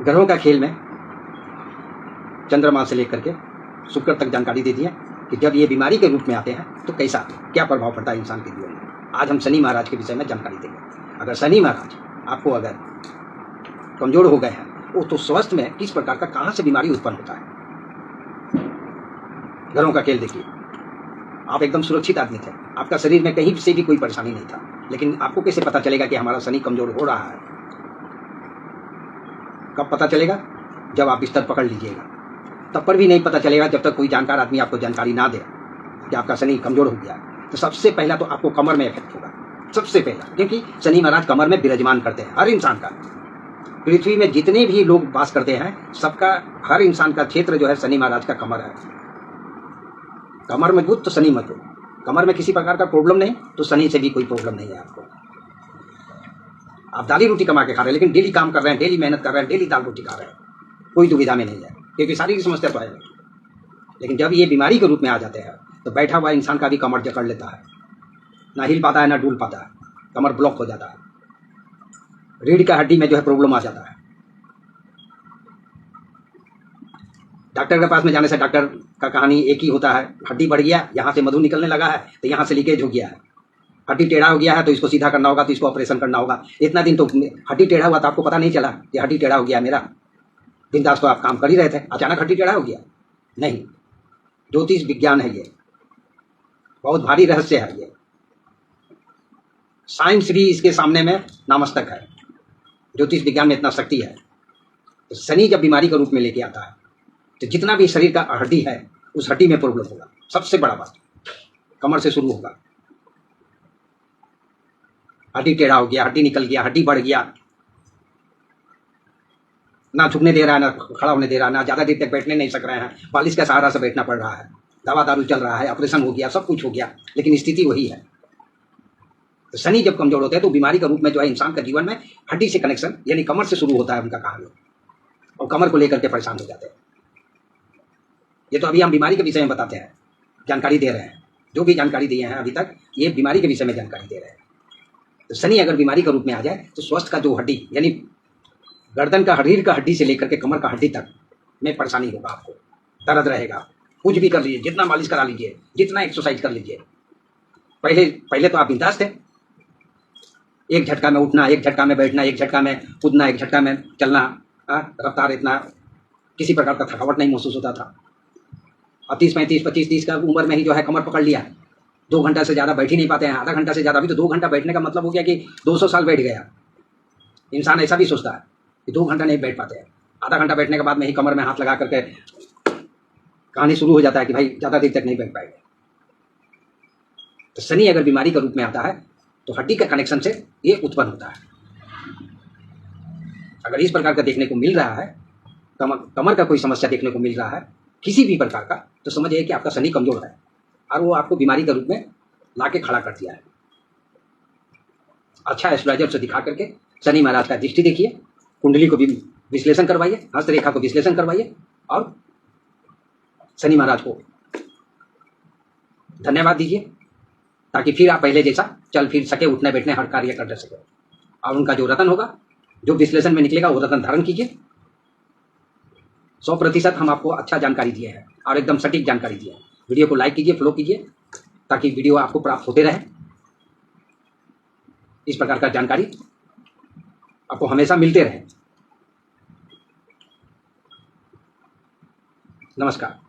ग्रहों का खेल में चंद्रमा से लेकर के शुक्र तक जानकारी दे दी है कि जब ये बीमारी के रूप में आते हैं तो कैसा क्या प्रभाव पड़ता है इंसान के जीवन में। आज हम शनि महाराज के विषय में जानकारी देंगे। अगर शनि महाराज आपको अगर कमजोर हो गए हैं वो तो स्वास्थ्य में किस प्रकार का कहाँ से बीमारी उत्पन्न होता है। ग्रहों का खेल देखिए, आप एकदम सुरक्षित आदमी थे, आपका शरीर में कहीं से भी कोई परेशानी नहीं था, लेकिन आपको कैसे पता चलेगा कि हमारा शनि कमजोर हो रहा है? कब पता चलेगा? जब आप बिस्तर पकड़ लीजिएगा। तब पर भी नहीं पता चलेगा जब तक कोई जानकार आदमी आपको जानकारी ना दे कि आपका शनि कमजोर हो गया। तो सबसे पहला तो आपको कमर में इफेक्ट होगा, सबसे पहला, क्योंकि शनि महाराज कमर में विराजमान करते हैं। हर इंसान का, पृथ्वी में जितने भी लोग वास करते हैं सबका, हर इंसान का क्षेत्र जो है शनि महाराज का कमर है। कमर मजबूत तो शनि मजबूत। कमर में किसी प्रकार का प्रॉब्लम नहीं तो शनि से भी कोई प्रॉब्लम नहीं है आपको। आप दाली रोटी कमा के खा रहे हैं, लेकिन डेली काम कर रहे हैं, डेली मेहनत कर रहे हैं, डेली दाल रोटी खा रहे हैं, कोई दुविधा में नहीं है, क्योंकि शारीरिक समस्या तो है। लेकिन जब ये बीमारी के रूप में आ जाते हैं तो बैठा हुआ इंसान का भी कमर जकड़ लेता है, ना हिल पाता है ना डूल पाता है, कमर ब्लॉक हो जाता है, रीढ़ का हड्डी में जो है प्रॉब्लम आ जाता है। डॉक्टर के पास में जाने से डॉक्टर का कहानी एक ही होता है, हड्डी बढ़ गया, यहाँ से मधु निकलने लगा है तो यहाँ से लीकेज हो गया है, हड्डी टेढ़ा हो गया है तो इसको सीधा करना होगा, तो इसको ऑपरेशन करना होगा। इतना दिन तो हड्डी टेढ़ा हुआ तो आपको पता नहीं चला कि हड्डी टेढ़ा हो गया मेरा। बिंदास तो आप काम कर ही रहे थे, अचानक हड्डी टेढ़ा हो गया? नहीं, ज्योतिष विज्ञान है ये, बहुत भारी रहस्य है ये। साइंस भी इसके सामने में नतमस्तक है, ज्योतिष विज्ञान में इतना शक्ति है। तो शनि जब बीमारी का रूप में लेके आता है तो जितना भी शरीर का हड्डी है उस हड्डी में प्रॉब्लम होगा। सबसे बड़ा बात कमर से शुरू होगा, हड्डी टेढ़ा हो गया, हड्डी निकल गया, हड्डी बढ़ गया, ना झुकने दे रहा है, ना खड़ा होने दे रहा है, ना ज़्यादा देर तक बैठने नहीं सक रहे हैं, पालिश का सहारा से बैठना पड़ रहा है, दवा दारू चल रहा है, ऑपरेशन हो गया, सब कुछ हो गया, लेकिन स्थिति वही है। तो शनि जब कमजोर होते हैं तो बीमारी का रूप में जो है इंसान का जीवन में हड्डी से कनेक्शन यानी कमर से शुरू होता है उनका कहानी, और कमर को लेकर के परेशान हो जाते हैं। ये तो अभी हम बीमारी के विषय में बताते हैं, जानकारी दे रहे हैं, जो भी जानकारी दिए हैं अभी तक ये बीमारी के विषय में जानकारी दे रहे हैं। तो शनि अगर बीमारी का रूप में आ जाए तो स्वास्थ्य का जो हड्डी यानी गर्दन का, रीढ़ का हड्डी से लेकर के कमर का हड्डी तक में परेशानी होगा, आपको दर्द रहेगा। कुछ भी कर लीजिए, जितना मालिश करा लीजिए, जितना एक्सरसाइज कर लीजिए। पहले तो आप बिंदास थे, एक झटका में उठना, एक झटका में बैठना, एक झटका में कूदना, एक झटका में चलना, रफ्तार, इतना किसी प्रकार का थकावट नहीं महसूस होता था। अब 30, 35, 25, 30 का उम्र में ही जो है कमर पकड़ लिया, 2 घंटा से ज़्यादा बैठ ही नहीं पाते हैं, आधा घंटा से ज़्यादा। अभी तो 2 घंटा बैठने का मतलब हो गया कि 200 साल बैठ गया। इंसान ऐसा भी सोचता है कि 2 घंटा नहीं बैठ पाते हैं, आधा घंटा बैठने के बाद में ही कमर में हाथ लगा करके कहानी शुरू हो जाता है कि भाई ज़्यादा देर तक नहीं बैठ पाएंगे। तो शनि अगर बीमारी के रूप में आता है तो हड्डी के कनेक्शन से ये उत्पन्न होता है। अगर इस प्रकार का देखने को मिल रहा है, कमर का कोई समस्या देखने को मिल रहा है किसी भी प्रकार का, तो समझिए कि आपका शनि कमजोर है और वो आपको बीमारी के रूप में ला के खड़ा कर दिया है। अच्छा एस्ट्रोलॉजर से दिखा करके शनि महाराज का दृष्टि देखिए, कुंडली को भी विश्लेषण करवाइए, हस्तरेखा को विश्लेषण करवाइए और शनि महाराज को धन्यवाद दीजिए, ताकि फिर आप पहले जैसा चल फिर सके, उठने बैठने हर कार्य कर सके। और उनका जो रतन होगा, जो विश्लेषण में निकलेगा, वो रतन धारण कीजिए। 100% हम आपको अच्छा जानकारी दिए हैं और एकदम सटीक जानकारी दिए हैं। वीडियो को लाइक कीजिए, फॉलो कीजिए, ताकि वीडियो आपको प्राप्त होते रहे। इस प्रकार का जानकारी आपको हमेशा मिलते रहे। नमस्कार।